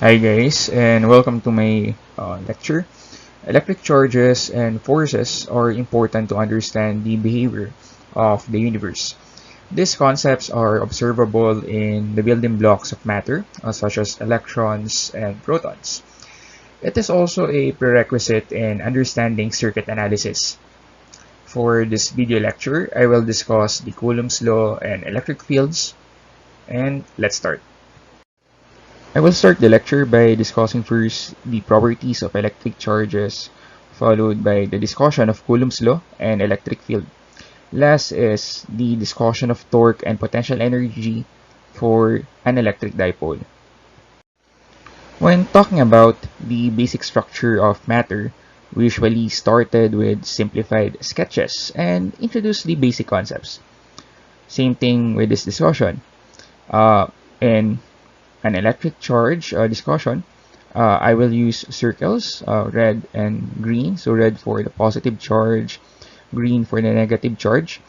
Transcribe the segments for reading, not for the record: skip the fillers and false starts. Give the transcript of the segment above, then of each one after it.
Hi guys, and welcome to my lecture. Electric charges and forces are important to understand the behavior of the universe. These concepts are observable in the building blocks of matter, such as electrons and protons. It is also a prerequisite in understanding circuit analysis. For this video lecture, I will discuss the Coulombs law and electric fields, and let's start. I will start the lecture by discussing first the properties of electric charges, followed by the discussion of Coulomb's law and electric field. Last is the discussion of torque and potential energy for an electric dipole. When talking about the basic structure of matter, we usually started with simplified sketches and introduced the basic concepts. Same thing with this discussion. In an electric charge discussion, I will use circles, red and green. So red for the positive charge, green for the negative charge,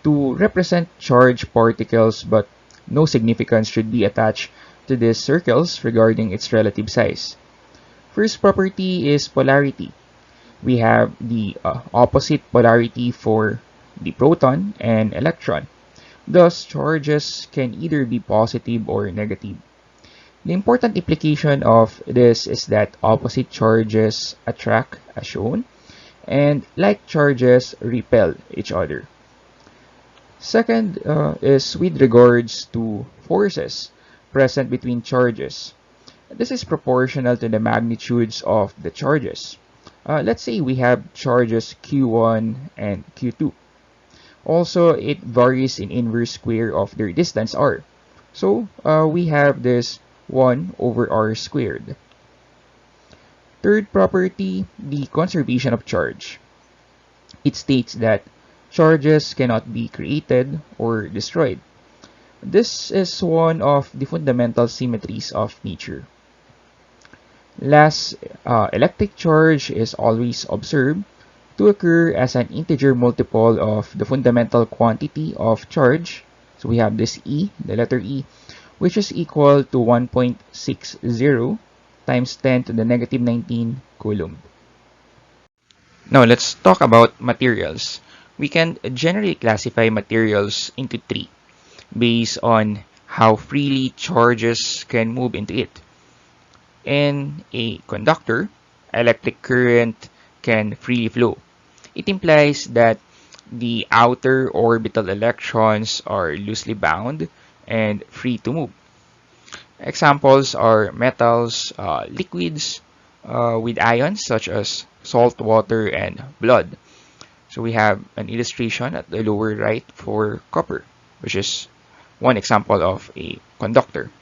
to represent charged particles, but no significance should be attached to these circles regarding its relative size. First property is polarity. We have the opposite polarity for the proton and electron. Thus, charges can either be positive or negative. The important implication of this is that opposite charges attract, as shown, and like charges repel each other. Second is with regards to forces present between charges. This is proportional to the magnitudes of the charges. Let's say we have charges Q1 and Q2. Also, it varies in inverse square of their distance r. So, we have this 1 over r squared. Third property, the conservation of charge. It states that charges cannot be created or destroyed. This is one of the fundamental symmetries of nature. Last, electric charge is always observed to occur as an integer multiple of the fundamental quantity of charge. So we have this E, the letter E, which is equal to 1.60 times 10 to the negative 19 Coulomb. Now let's talk about materials. We can generally classify materials into three based on how freely charges can move into it. In a conductor, electric current can freely flow. It implies that the outer orbital electrons are loosely bound and free to move. Examples are metals, liquids with ions such as salt water and blood. So we have an illustration at the lower right for copper, which is one example of a conductor.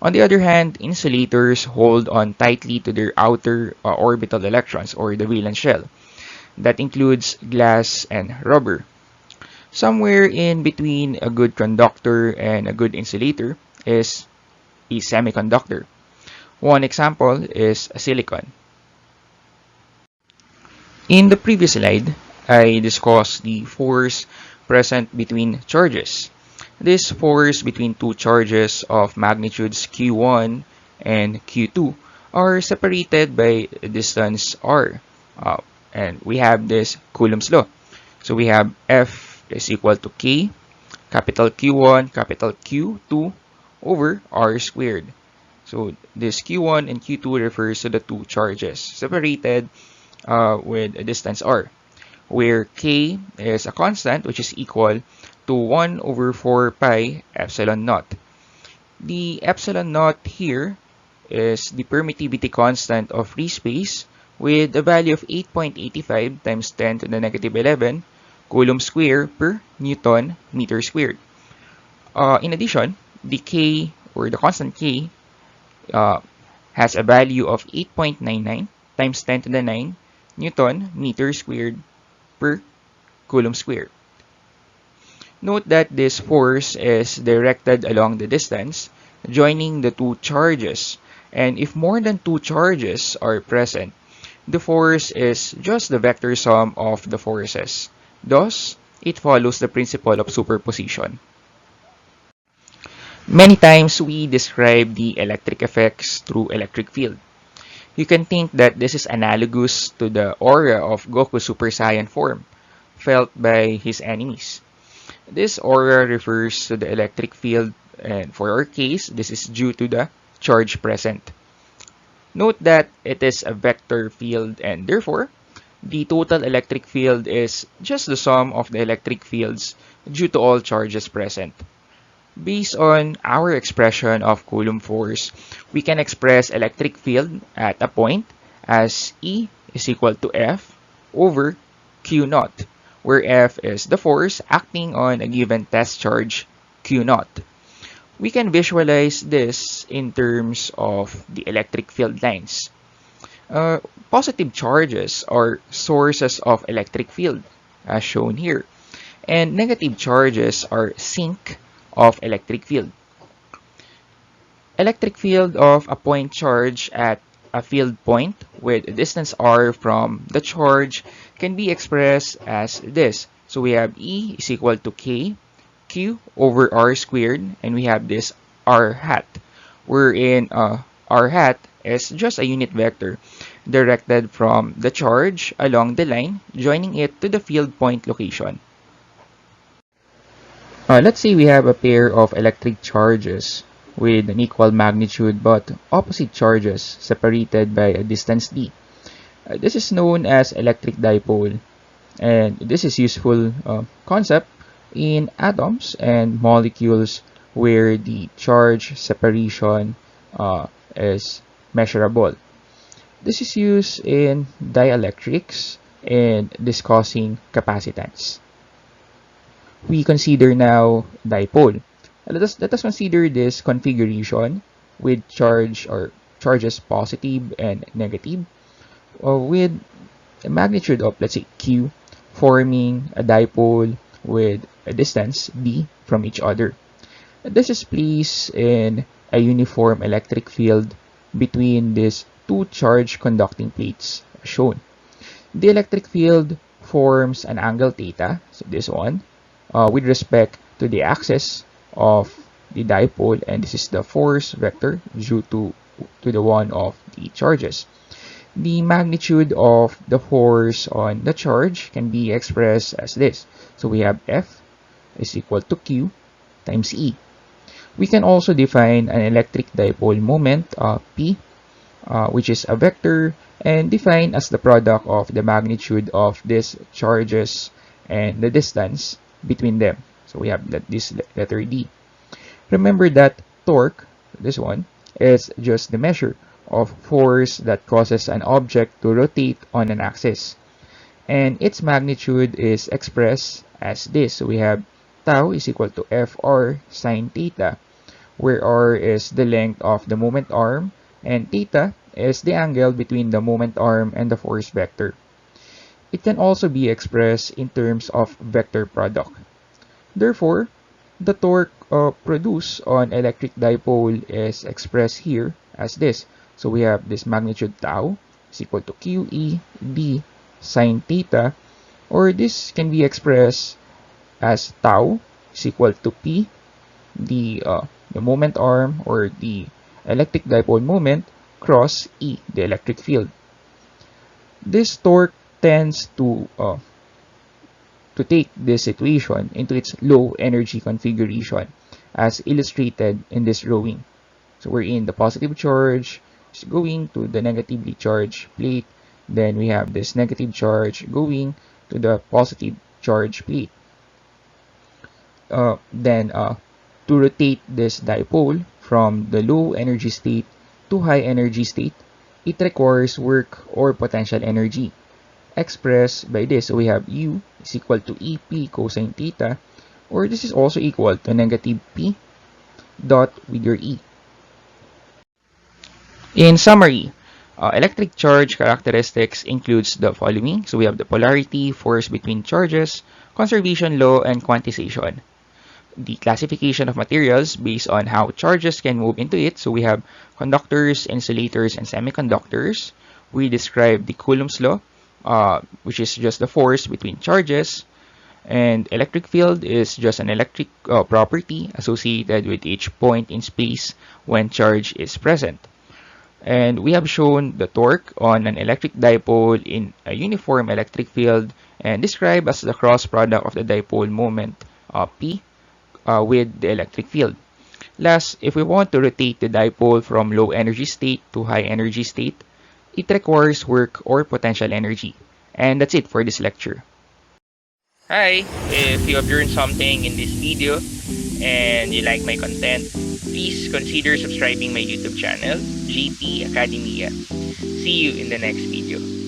On the other hand, insulators hold on tightly to their outer orbital electrons, or the valence shell. That includes glass and rubber. Somewhere in between a good conductor and a good insulator is a semiconductor. One example is silicon. In the previous slide, I discussed the force present between charges. This force between two charges of magnitudes Q1 and Q2 are separated by a distance r. And we have this Coulomb's law. So we have F is equal to K, capital Q1, capital Q2 over r squared. So this Q1 and Q2 refers to the two charges separated with a distance r, where K is a constant which is equal to 1 over 4 pi epsilon naught. The epsilon naught here is the permittivity constant of free space with a value of 8.85 times 10 to the negative 11 Coulomb square per Newton meter squared. In addition, the K, or the constant K, has a value of 8.99 times 10 to the 9 Newton meter squared per Coulomb squared. Note that this force is directed along the distance, joining the two charges, and if more than two charges are present, the force is just the vector sum of the forces. Thus, it follows the principle of superposition. Many times we describe the electric effects through electric field. You can think that this is analogous to the aura of Goku's Super Saiyan form, felt by his enemies. This aura refers to the electric field, and for our case, this is due to the charge present. Note that it is a vector field, and therefore, the total electric field is just the sum of the electric fields due to all charges present. Based on our expression of Coulomb force, we can express electric field at a point as E is equal to F over Q naught, where F is the force acting on a given test charge Q naught. We can visualize this in terms of the electric field lines. Positive charges are sources of electric field, as shown here, and negative charges are sink of electric field. Electric field of a point charge at a field point with a distance r from the charge can be expressed as this. So we have E is equal to K Q over R squared, and we have this R hat, wherein R hat is just a unit vector directed from the charge along the line, joining it to the field point location. Let's say we have a pair of electric charges with an equal magnitude but opposite charges separated by a distance d. This is known as electric dipole, and this is useful concept in atoms and molecules where the charge separation is measurable. This is used in dielectrics and discussing capacitance. We consider now dipole. Let us consider this configuration with charges positive and negative with a magnitude of, let's say, Q, forming a dipole with a distance d from each other. This is placed in a uniform electric field between these two charge conducting plates shown. The electric field forms an angle theta, so this one, with respect to the axis of the dipole, and this is the force vector due to the one of the charges. The magnitude of the force on the charge can be expressed as this. So we have F is equal to Q times E. We can also define an electric dipole moment, P, which is a vector, and defined as the product of the magnitude of these charges and the distance between them. So we have this letter D. Remember that torque, this one, is just the measure of force that causes an object to rotate on an axis. And its magnitude is expressed as this. So we have tau is equal to Fr sine theta, where r is the length of the moment arm, and theta is the angle between the moment arm and the force vector. It can also be expressed in terms of vector product. Therefore, the torque produced on electric dipole is expressed here as this. So we have this magnitude tau is equal to QE d sine theta, or this can be expressed as tau is equal to P, the moment arm or the electric dipole moment, cross E, the electric field. This torque tends to take this situation into its low energy configuration as illustrated in this drawing. So we're in the positive charge is going to the negatively charged plate, then we have this negative charge going to the positive charge plate. Then to rotate this dipole from the low energy state to high energy state, it requires work or potential energy expressed by this. So we have U is equal to EP cosine theta, or this is also equal to negative P dot with your E. In summary, electric charge characteristics includes the following. So we have the polarity, force between charges, conservation law, and quantization. The classification of materials based on how charges can move into it. So we have conductors, insulators, and semiconductors. We describe the Coulombs Law, which is just the force between charges. And electric field is just an electric property associated with each point in space when charge is present. And we have shown the torque on an electric dipole in a uniform electric field and described as the cross product of the dipole moment P with the electric field. Last, if we want to rotate the dipole from low energy state to high energy state, it requires work or potential energy. And that's it for this lecture. Hi, if you have learned something in this video and you like my content, please consider subscribing my YouTube channel, GP Academia. See you in the next video.